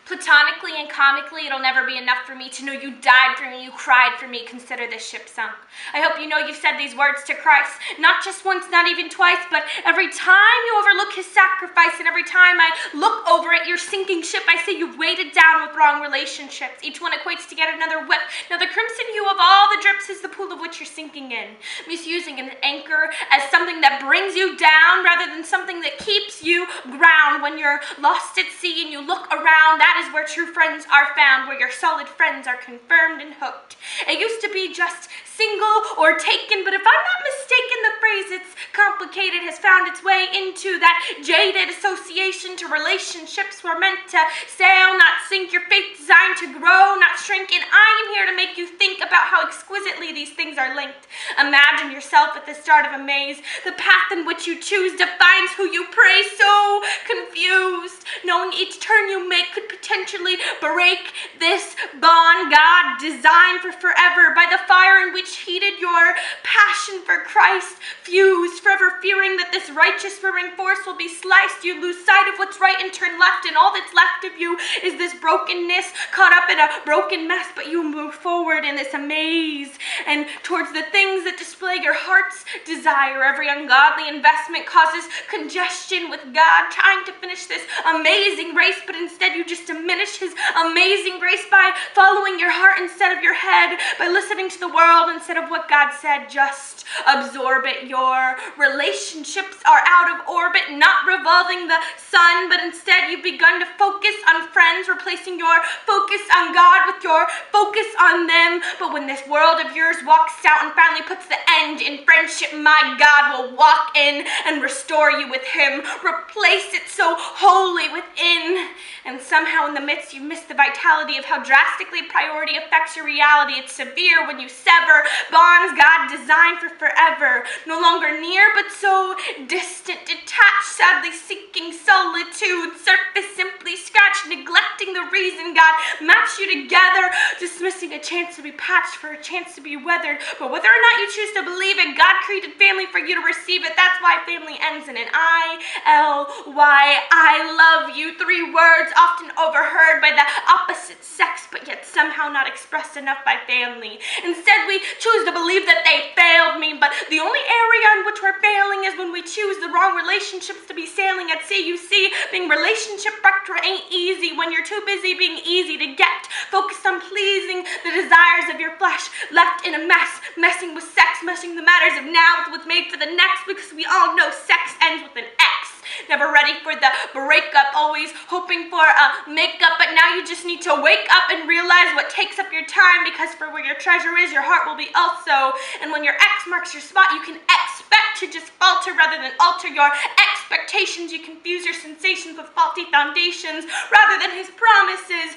Platonically and comically, it'll never be enough for me to know you died for me, you cried for me, consider this ship sunk. I hope you know you've said these words to Christ, not just once, not even twice, but every time you overlook his sacrifice, and every time I look over at your sinking ship, I say you've weighted down with wrong relationships. Each one equates to yet another whip. Now the crimson hue of all the drips is the pool of which you're sinking in, misusing an anchor as something that brings you down rather than something that keeps you ground. When you're lost at sea and you look around, that is where true friends are found, where your solid friends are confirmed and hooked. It used to be just single or taken, but if I'm not mistaken, the phrase "it's complicated" has found its way into that jaded association to relationships we're meant to sail, not sink. Your faith designed to grow, not shrink, and I am here to make you think about how exquisitely these things are linked. Imagine yourself at the start of a maze. The path in which you choose defines who you pray, so confused, knowing each turn you make could potentially break this bond God designed for forever. By the fire in which heated your passion for Christ fused, forever fearing that this righteous roaring force will be sliced, you lose sight of what's right and turn left, and all that's left of you is this brokenness caught up in a broken mess. But you move forward in this amaze and towards the things that display your heart's desire. Every ungodly investment causes congestion with God, trying to finish this amazing race, but instead you just diminish his amazing grace by following your heart instead of your head, by listening to the world instead of what God said. Just absorb it. Your relationships are out of orbit, not revolving the sun, but instead you've begun to focus on friends, replacing your focus on God with your focus on them. But when this world of yours walks out and finally puts the end in friendship, my God will walk in and restore you with him, replace it so wholly within. And somehow in the midst you miss the vitality of how drastically priority affects your reality. It's severe when you sever bonds God designed for forever, no longer near but so distant, detached, sadly seeking solitude, surface simply scratched, neglecting the reason God matched you together, dismissing a chance to be patched for a chance to be weathered. But whether or not you choose to believe it, God created family for you to receive it. That's why family ends in an I-L-Y. I love you. 3 words often overheard by the opposite sex, but yet somehow not expressed enough by family. Instead, we choose to believe that they failed me, but the only area in which we're failing is when we choose the wrong relationships to be sailing at sea. You see, being relationship wrecked ain't easy when you're too busy being easy to get, focused on pleasing the desires of your flesh, left in a mess, messing with sex, messing the matters of now with what's made for the next, because we all know sex ends with an X. Never ready for the breakup, always hoping for a makeup, but now you just need to wake up and realize what takes up your time, because for where your treasure is, your heart will be also. And when your X marks your spot, you can expect to just falter rather than alter your expectations. You confuse your sensations with faulty foundations rather than his promises.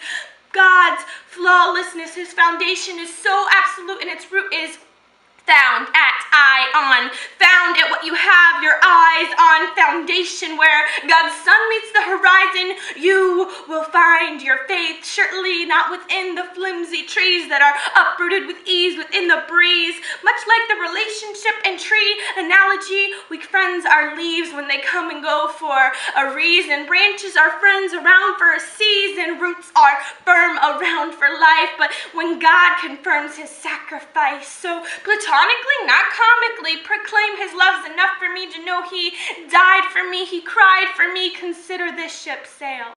God's flawlessness, his foundation is so absolute and its root is found at found at what you have your eyes on, foundation where God's sun meets the horizon. You will find your faith, surely not within the flimsy trees that are uprooted with ease within the breeze. Much like the relationship and tree analogy, weak friends are leaves when they come and go for a reason. Branches are friends around for a season. Roots are firm around for life. But when God confirms his sacrifice, so platonically, not comically, proclaim his love's enough for me to know he died for me, he cried for me, consider this ship sail.